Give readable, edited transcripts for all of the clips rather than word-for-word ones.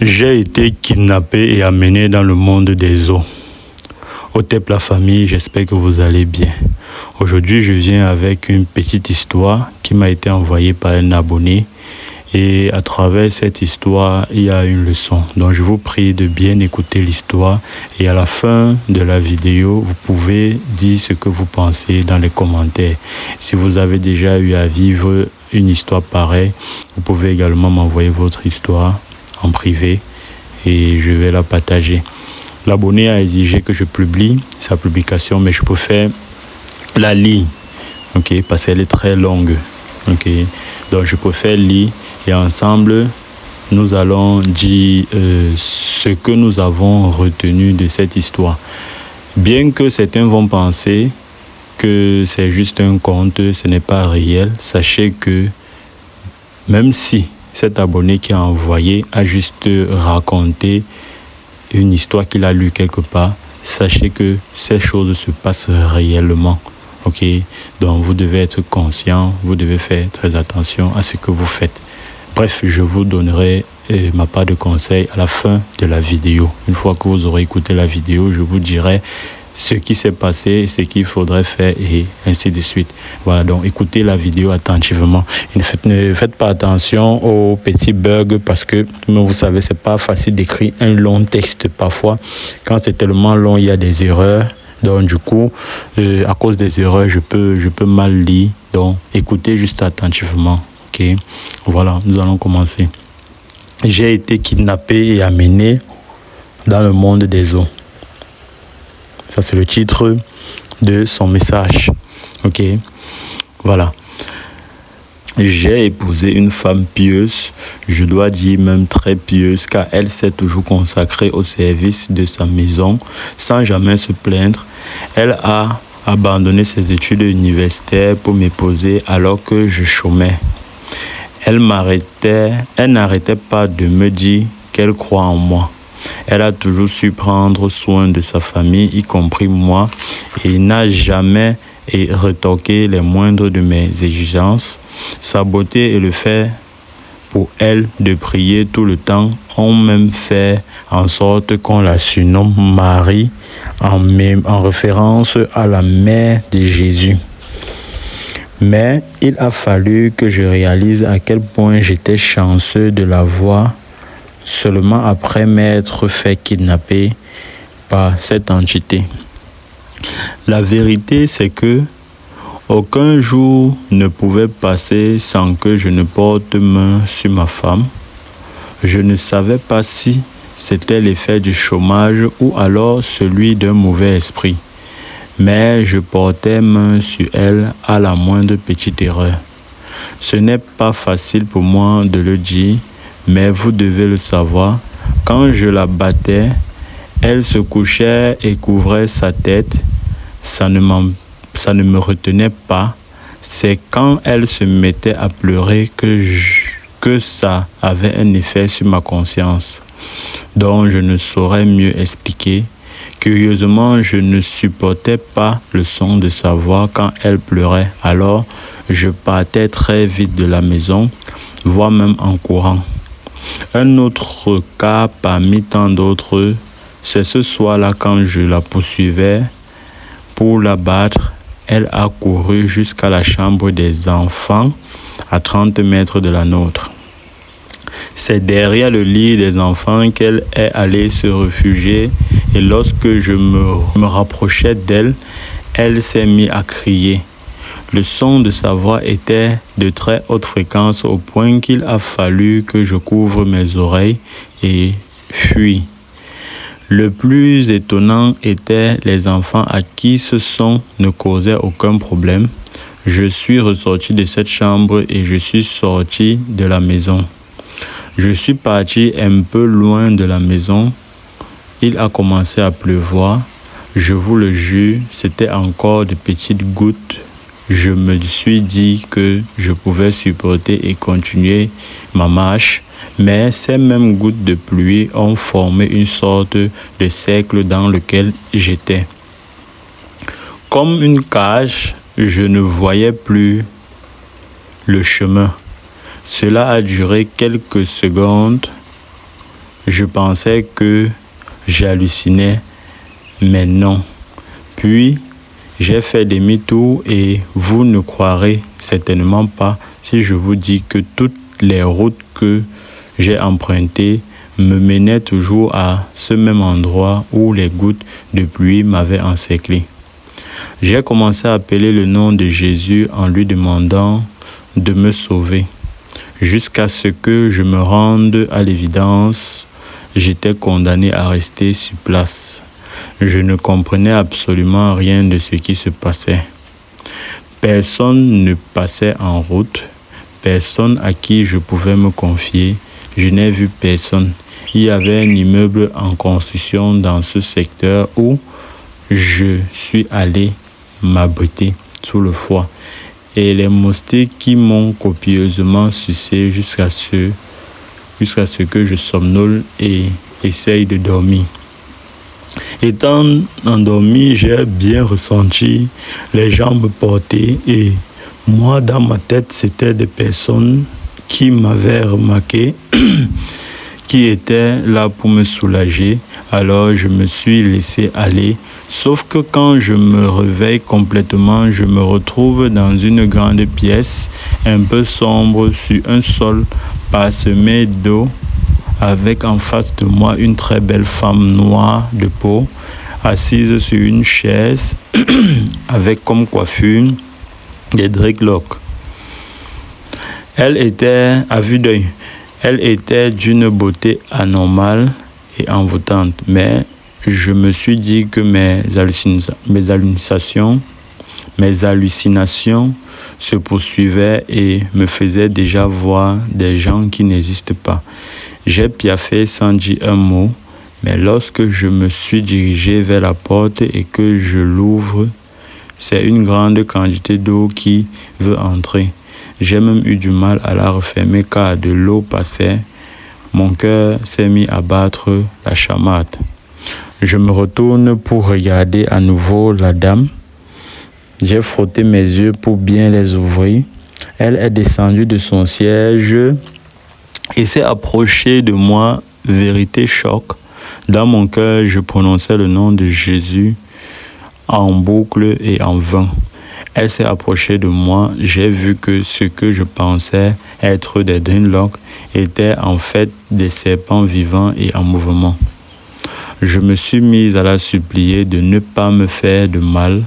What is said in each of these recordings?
J'ai été kidnappé et amené dans le monde des eaux. Otep la famille, j'espère que vous allez bien. Aujourd'hui, je viens avec une petite histoire qui m'a été envoyée par un abonné. Et à travers cette histoire, il y a une leçon. Donc je vous prie de bien écouter l'histoire. Et à la fin de la vidéo, vous pouvez dire ce que vous pensez dans les commentaires. Si vous avez déjà eu à vivre une histoire pareille, vous pouvez également m'envoyer votre histoire en privé et je vais la partager. L'abonné a exigé que je publie sa publication, mais je préfère la lire, ok, parce qu'elle est très longue, ok. Donc je préfère lire et ensemble nous allons dire ce que nous avons retenu de cette histoire. Bien que certains vont penser que c'est juste un conte, ce n'est pas réel, sachez que même si cet abonné qui a envoyé a juste raconté une histoire qu'il a lue quelque part, sachez que ces choses se passent réellement. Ok, donc vous devez être conscient, vous devez faire très attention à ce que vous faites. Bref, je vous donnerai ma part de conseil à la fin de la vidéo. Une fois que vous aurez écouté la vidéo, je vous dirai ce qui s'est passé, ce qu'il faudrait faire et ainsi de suite. Voilà, donc écoutez la vidéo attentivement. Ne faites pas attention aux petits bugs parce que, vous savez, c'est pas facile d'écrire un long texte parfois. Quand c'est tellement long, il y a des erreurs. Donc du coup, à cause des erreurs, je peux mal lire. Donc écoutez juste attentivement. Ok, voilà, nous allons commencer. J'ai été kidnappé et amené dans le monde des eaux. Ça, c'est le titre de son message. Ok, voilà. J'ai épousé une femme pieuse, je dois dire même très pieuse, car elle s'est toujours consacrée au service de sa maison sans jamais se plaindre. Elle a abandonné ses études universitaires pour m'épouser alors que je chômais. Elle n'arrêtait pas de me dire qu'elle croit en moi. Elle a toujours su prendre soin de sa famille, y compris moi, et n'a jamais retoqué les moindres de mes exigences. Sa beauté et le fait pour elle de prier tout le temps ont même fait en sorte qu'on la surnomme Marie en référence à la mère de Jésus. Mais il a fallu que je réalise à quel point j'étais chanceux de la voir seulement après m'être fait kidnapper par cette entité. La vérité, c'est que aucun jour ne pouvait passer sans que je ne porte main sur ma femme. Je ne savais pas si c'était l'effet du chômage ou alors celui d'un mauvais esprit. Mais je portais main sur elle à la moindre petite erreur. Ce n'est pas facile pour moi de le dire, mais vous devez le savoir. Quand je la battais, elle se couchait et couvrait sa tête. Ça ne me retenait pas. C'est quand elle se mettait à pleurer que ça avait un effet sur ma conscience, dont je ne saurais mieux expliquer. Curieusement, je ne supportais pas le son de sa voix quand elle pleurait. Alors, je partais très vite de la maison, voire même en courant. Un autre cas parmi tant d'autres, c'est ce soir-là quand je la poursuivais pour la battre. Elle a couru jusqu'à la chambre des enfants à 30 mètres de la nôtre. C'est derrière le lit des enfants qu'elle est allée se réfugier et lorsque je me rapprochais d'elle, elle s'est mise à crier. Le son de sa voix était de très haute fréquence au point qu'il a fallu que je couvre mes oreilles et fuis. Le plus étonnant était les enfants à qui ce son ne causait aucun problème. Je suis ressorti de cette chambre et je suis sorti de la maison. Je suis parti un peu loin de la maison. Il a commencé à pleuvoir. Je vous le jure, c'était encore de petites gouttes. Je me suis dit que je pouvais supporter et continuer ma marche, mais ces mêmes gouttes de pluie ont formé une sorte de cercle dans lequel j'étais. Comme une cage, je ne voyais plus le chemin. Cela a duré quelques secondes. Je pensais que j'hallucinais, mais non. Puis, j'ai fait demi-tour et vous ne croirez certainement pas si je vous dis que toutes les routes que j'ai empruntées me menaient toujours à ce même endroit où les gouttes de pluie m'avaient encerclé. J'ai commencé à appeler le nom de Jésus en lui demandant de me sauver. Jusqu'à ce que je me rende à l'évidence, j'étais condamné à rester sur place. Je ne comprenais absolument rien de ce qui se passait. Personne ne passait en route, personne à qui je pouvais me confier. Je n'ai vu personne. Il y avait un immeuble en construction dans ce secteur où je suis allé m'abriter sous le foie. Et les moustiques qui m'ont copieusement sucé jusqu'à ce que je somnole et essaye de dormir. Étant endormi, j'ai bien ressenti les gens me porter et moi, dans ma tête, c'était des personnes qui m'avaient remarqué, qui étaient là pour me soulager. Alors, je me suis laissé aller. Sauf que quand je me réveille complètement, je me retrouve dans une grande pièce, un peu sombre, sur un sol parsemé d'eau, avec en face de moi une très belle femme noire de peau, assise sur une chaise, avec comme coiffure des dreadlocks. Elle était, à vue d'œil, elle était d'une beauté anormale et envoûtante, mais je me suis dit que mes hallucinations se poursuivaient et me faisaient déjà voir des gens qui n'existent pas. J'ai piaffé sans dire un mot, mais lorsque je me suis dirigé vers la porte et que je l'ouvre, c'est une grande quantité d'eau qui veut entrer. J'ai même eu du mal à la refermer car de l'eau passait. Mon cœur s'est mis à battre la chamade. Je me retourne pour regarder à nouveau la dame. J'ai frotté mes yeux pour bien les ouvrir. Elle est descendue de son siège et s'est approchée de moi. Vérité choc. Dans mon cœur, je prononçais le nom de Jésus en boucle et en vain. Elle s'est approchée de moi. J'ai vu que ce que je pensais être des dreadlocks étaient en fait des serpents vivants et en mouvement. Je me suis mise à la supplier de ne pas me faire de mal.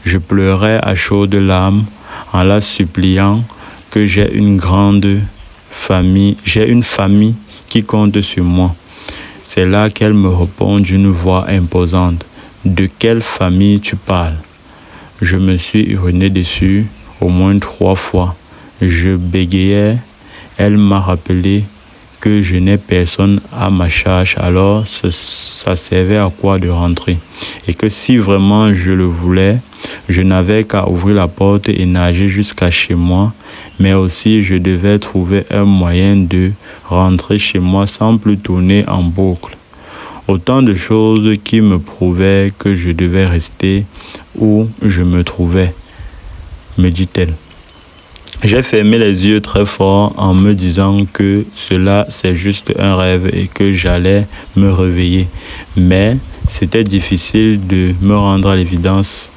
Je pleurais à chaudes larmes en la suppliant que j'ai une famille qui compte sur moi. C'est là qu'elle me répond d'une voix imposante. De quelle famille tu parles? Je me suis hurlé dessus au moins 3 fois. Je bégayais. Elle m'a rappelé que je n'ai personne à ma charge, alors ça servait à quoi de rentrer? Et que si vraiment je le voulais, je n'avais qu'à ouvrir la porte et nager jusqu'à chez moi, mais aussi je devais trouver un moyen de rentrer chez moi sans plus tourner en boucle. Autant de choses qui me prouvaient que je devais rester où je me trouvais, me dit-elle. J'ai fermé les yeux très fort en me disant que cela c'est juste un rêve et que j'allais me réveiller. Mais c'était difficile de me rendre à l'évidence.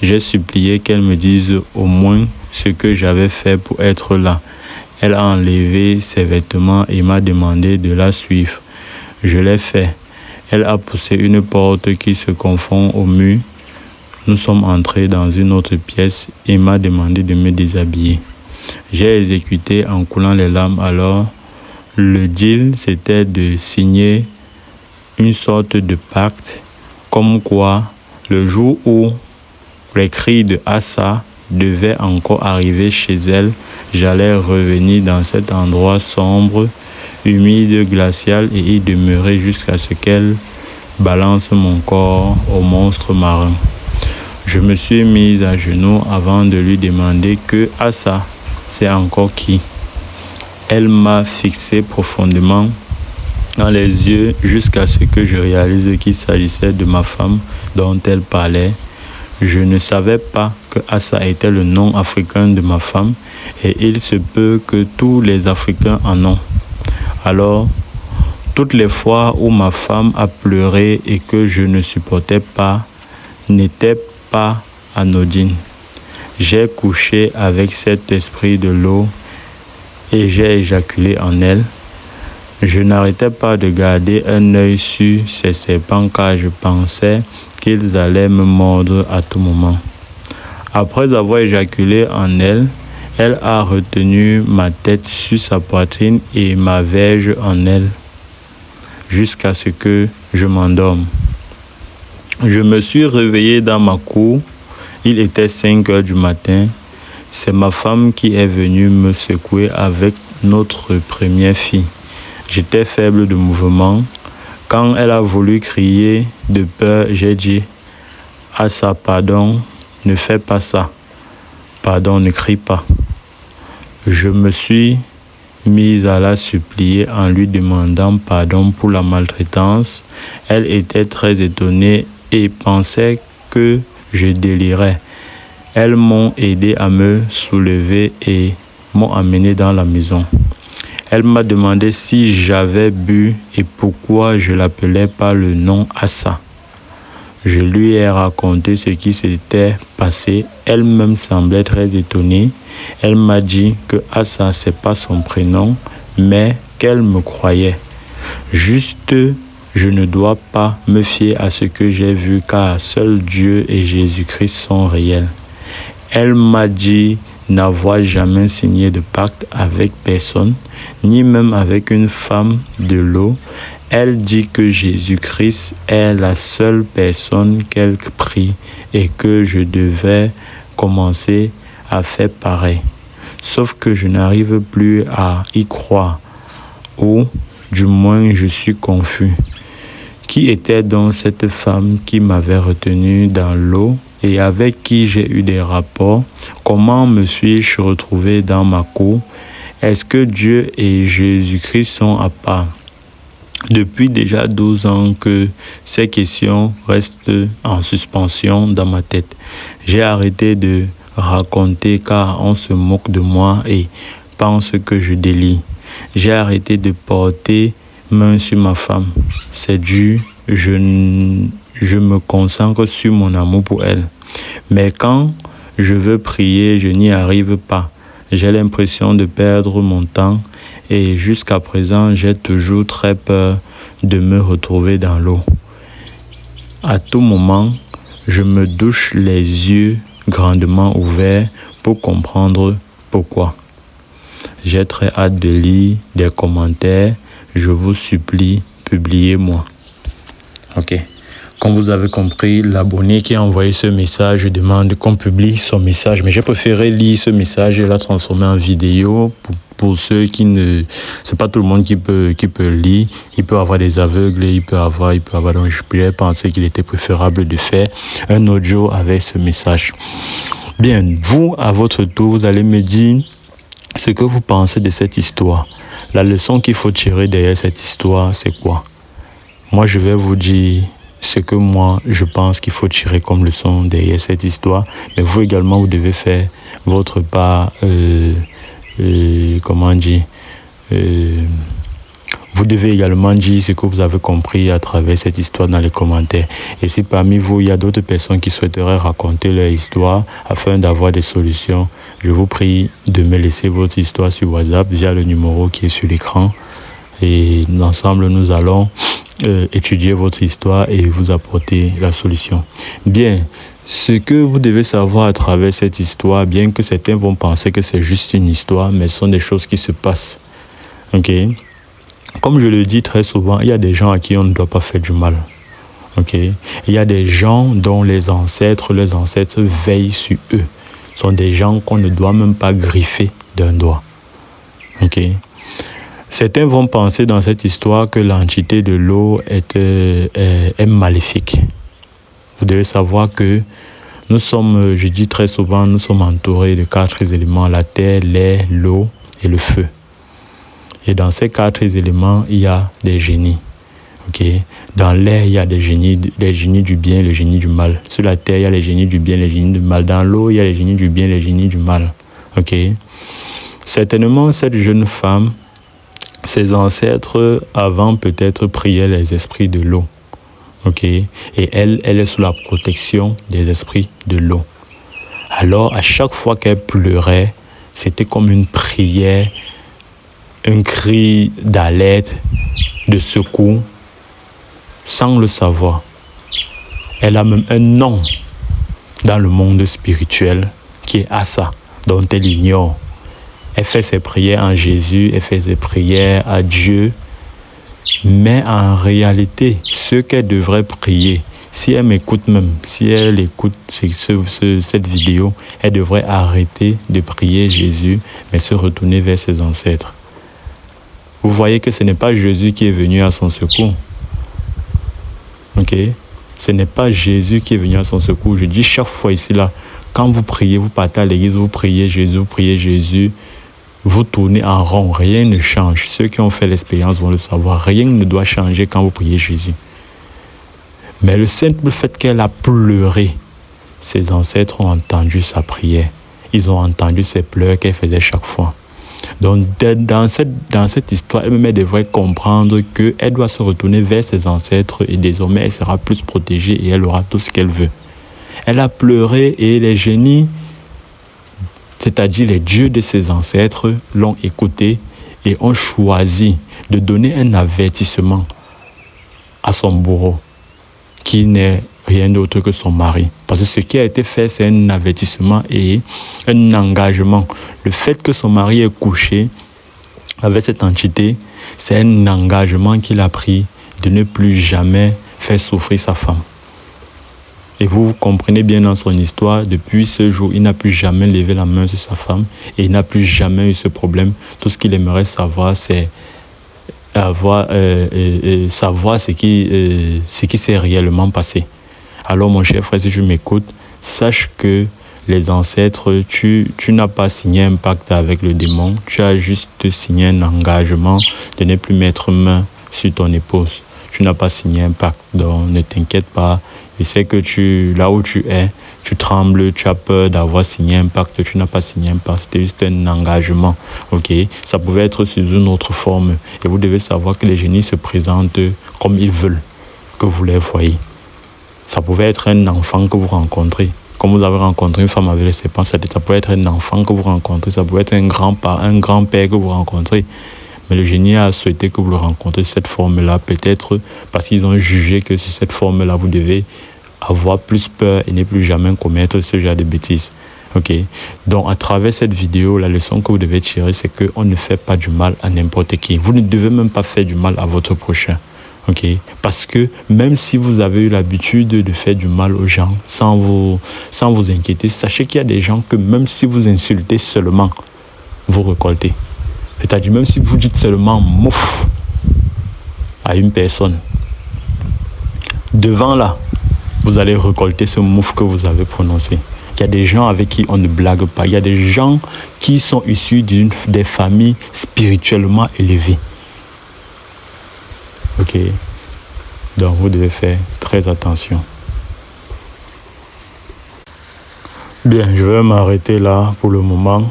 J'ai supplié qu'elle me dise au moins ce que j'avais fait pour être là. Elle a enlevé ses vêtements et m'a demandé de la suivre. Je l'ai fait. Elle a poussé une porte qui se confond au mur. Nous sommes entrés dans une autre pièce et m'a demandé de me déshabiller. J'ai exécuté en coulant les larmes. Alors, le deal, c'était de signer une sorte de pacte, comme quoi, le jour où les cris de Assa devaient encore arriver chez elle, j'allais revenir dans cet endroit sombre, humide, glacial et y demeurer jusqu'à ce qu'elle balance mon corps au monstre marin. Je me suis mise à genoux avant de lui demander que Assa, c'est encore qui? Elle m'a fixé profondément dans les yeux jusqu'à ce que je réalise qu'il s'agissait de ma femme dont elle parlait. Je ne savais pas que Assa était le nom africain de ma femme et il se peut que tous les Africains en ont. Alors, Toutes les fois où ma femme a pleuré et que je ne supportais pas, n'étaient pas anodines. J'ai couché avec cet esprit de l'eau et j'ai éjaculé en elle. Je n'arrêtais pas de garder un œil sur ces serpents car je pensais qu'ils allaient me mordre à tout moment. Après avoir éjaculé en elle, elle a retenu ma tête sur sa poitrine et ma verge en elle jusqu'à ce que je m'endorme. Je me suis réveillé dans ma cour. Il était 5 heures du matin. C'est ma femme qui est venue me secouer avec notre première fille. J'étais faible de mouvement. Quand elle a voulu crier de peur, j'ai dit « Assa, pardon, ne fais pas ça. Pardon, ne crie pas. » Je me suis mise à la supplier en lui demandant pardon pour la maltraitance. Elle était très étonnée et pensait que je délirais. Elles m'ont aidé à me soulever et m'ont amené dans la maison. Elle m'a demandé si j'avais bu et pourquoi je l'appelais par le nom Assa. Je lui ai raconté ce qui s'était passé. Elle-même semblait très étonnée. Elle m'a dit que Assa, c'est pas son prénom, mais qu'elle me croyait. Juste, je ne dois pas me fier à ce que j'ai vu car seul Dieu et Jésus-Christ sont réels. Elle m'a dit n'avoir jamais signé de pacte avec personne, ni même avec une femme de l'eau. Elle dit que Jésus-Christ est la seule personne qu'elle prie et que je devais commencer à faire pareil. Sauf que je n'arrive plus à y croire, ou du moins je suis confus. Qui était donc cette femme qui m'avait retenu dans l'eau et avec qui j'ai eu des rapports? Comment me suis-je retrouvé dans ma cour? Est-ce que Dieu et Jésus-Christ sont à part? Depuis déjà 12 ans que ces questions restent en suspension dans ma tête. J'ai arrêté de raconter car on se moque de moi et pense que je délie. J'ai arrêté de porter main sur ma femme. C'est dû, je me concentre sur mon amour pour elle. Mais quand je veux prier, je n'y arrive pas. J'ai l'impression de perdre mon temps et jusqu'à présent, j'ai toujours très peur de me retrouver dans l'eau. À tout moment, je me douche les yeux grandement ouverts pour comprendre pourquoi. J'ai très hâte de lire des commentaires. Je vous supplie, publiez-moi. Ok. Comme vous avez compris, l'abonné qui a envoyé ce message demande qu'on publie son message. Mais j'ai préféré lire ce message et la transformer en vidéo pour ceux qui ne... C'est pas tout le monde qui peut lire. Il peut avoir des aveugles, il peut avoir... Donc j'ai pensé qu'il était préférable de faire un audio avec ce message. Bien, vous, à votre tour, vous allez me dire ce que vous pensez de cette histoire. La leçon qu'il faut tirer derrière cette histoire, c'est quoi? Moi, je vais vous dire ce que moi, je pense qu'il faut tirer comme leçon derrière cette histoire. Mais vous également, vous devez faire votre part, vous devez également dire ce que vous avez compris à travers cette histoire dans les commentaires. Et si parmi vous, il y a d'autres personnes qui souhaiteraient raconter leur histoire afin d'avoir des solutions, je vous prie de me laisser votre histoire sur WhatsApp via le numéro qui est sur l'écran. Et ensemble, nous allons étudier votre histoire et vous apporter la solution. Bien, ce que vous devez savoir à travers cette histoire, bien que certains vont penser que c'est juste une histoire, mais ce sont des choses qui se passent. Ok? Comme je le dis très souvent, il y a des gens à qui on ne doit pas faire du mal. Ok? Il y a des gens dont les ancêtres veillent sur eux. Ce sont des gens qu'on ne doit même pas griffer d'un doigt. Ok? Certains vont penser dans cette histoire que l'entité de l'eau est maléfique. Vous devez savoir que nous sommes, je dis très souvent, nous sommes entourés de 4 éléments, la terre, l'air, l'eau et le feu. Et dans ces 4 éléments, il y a des génies. Okay? Dans l'air, il y a des génies du bien et les génies du mal. Sur la terre, il y a les génies du bien et les génies du mal. Dans l'eau, il y a les génies du bien et les génies du mal. Okay? Certainement, cette jeune femme Ses ancêtres avant peut-être priaient les esprits de l'eau. Ok, et elle est sous la protection des esprits de l'eau. Alors, à chaque fois qu'elle pleurait, c'était comme une prière, un cri d'alerte, de secours, sans le savoir. Elle a même un nom dans le monde spirituel qui est Assa, dont elle ignore. Elle fait ses prières en Jésus, elle fait ses prières à Dieu, mais en réalité, ce qu'elle devrait prier, si elle m'écoute même, si elle écoute cette vidéo, elle devrait arrêter de prier Jésus, mais se retourner vers ses ancêtres. Vous voyez que ce n'est pas Jésus qui est venu à son secours. Ok? Ce n'est pas Jésus qui est venu à son secours. Je dis chaque fois ici, là, quand vous priez, vous partez à l'église, vous priez Jésus, vous tournez en rond, rien ne change. Ceux qui ont fait l'expérience vont le savoir. Rien ne doit changer quand vous priez Jésus. Mais le simple fait qu'elle a pleuré, ses ancêtres ont entendu sa prière. Ils ont entendu ses pleurs qu'elle faisait chaque fois. Donc, dans cette histoire, elle devrait comprendre qu'elle doit se retourner vers ses ancêtres et désormais, elle sera plus protégée et elle aura tout ce qu'elle veut. Elle a pleuré et les génies, c'est-à-dire les dieux de ses ancêtres, l'ont écoutée et ont choisi de donner un avertissement à son bourreau, qui n'est rien d'autre que son mari. Parce que ce qui a été fait, c'est un avertissement et un engagement. Le fait que son mari ait couché avec cette entité, c'est un engagement qu'il a pris de ne plus jamais faire souffrir sa femme. Et vous comprenez bien dans son histoire, depuis ce jour, il n'a plus jamais levé la main sur sa femme et il n'a plus jamais eu ce problème. Tout ce qu'il aimerait savoir, c'est savoir ce qui s'est réellement passé. Alors mon cher frère, si je m'écoute, sache que les ancêtres, tu n'as pas signé un pacte avec le démon, tu as juste signé un engagement de ne plus mettre main sur ton épouse. Tu n'as pas signé un pacte, donc ne t'inquiète pas. Je sais que là où tu es, tu trembles, tu as peur d'avoir signé un pacte, tu n'as pas signé un pacte, c'était juste un engagement. Ok, ça pouvait être sous une autre forme. Et vous devez savoir que les génies se présentent comme ils veulent que vous les voyez. Ça pouvait être un enfant que vous rencontrez. Comme vous avez rencontré une femme avec les serpents, ça pouvait être un enfant que vous rencontrez, ça pouvait être un grand-père que vous rencontrez. Mais le génie a souhaité que vous le rencontrez sur cette forme-là, peut-être parce qu'ils ont jugé que sur cette forme-là, vous devez avoir plus peur et ne plus jamais commettre ce genre de bêtises. Ok. Donc, à travers cette vidéo, la leçon que vous devez tirer, c'est qu'on ne fait pas du mal à n'importe qui. Vous ne devez même pas faire du mal à votre prochain. Ok. Parce que même si vous avez eu l'habitude de faire du mal aux gens sans vous inquiéter, sachez qu'il y a des gens que même si vous insultez seulement, vous récoltez. C'est-à-dire même si vous dites seulement mouf à une personne, devant là, vous allez récolter ce mouf que vous avez prononcé. Il y a des gens avec qui on ne blague pas. Il y a des gens qui sont issus des familles spirituellement élevées. Ok. Donc vous devez faire très attention. Bien, je vais m'arrêter là pour le moment.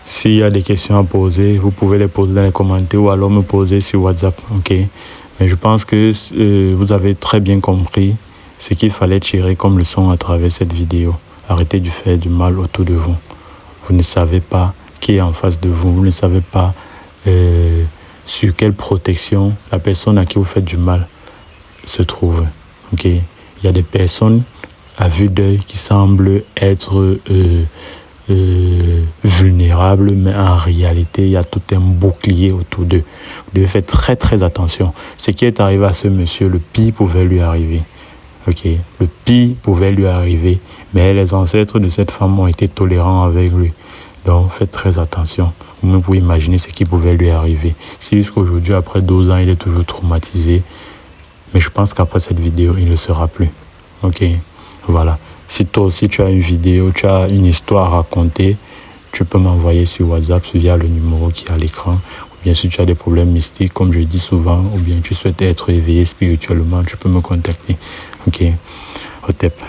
S'il y a des questions à poser, vous pouvez les poser dans les commentaires ou alors me poser sur WhatsApp. Ok. Mais je pense que vous avez très bien compris ce qu'il fallait tirer comme leçon à travers cette vidéo. Arrêtez de faire du mal autour de vous. Vous ne savez pas qui est en face de vous. Vous ne savez pas sur quelle protection la personne à qui vous faites du mal se trouve. Ok. Il y a des personnes à vue d'œil qui semblent être vulnérables, mais en réalité, il y a tout un bouclier autour d'eux. Vous devez faire très très attention. Ce qui est arrivé à ce monsieur, le pire pouvait lui arriver. Ok, le pire pouvait lui arriver, mais les ancêtres de cette femme ont été tolérants avec lui. Donc, faites très attention. Vous pouvez imaginer ce qui pouvait lui arriver. C'est jusqu'à aujourd'hui, après 12 ans, il est toujours traumatisé. Mais je pense qu'après cette vidéo, il ne le sera plus. Ok, voilà. Si toi aussi tu as une vidéo, tu as une histoire à raconter, tu peux m'envoyer sur WhatsApp via le numéro qui est à l'écran. Ou bien si tu as des problèmes mystiques, comme je dis souvent, ou bien tu souhaites être éveillé spirituellement, tu peux me contacter. Ok, Hotep.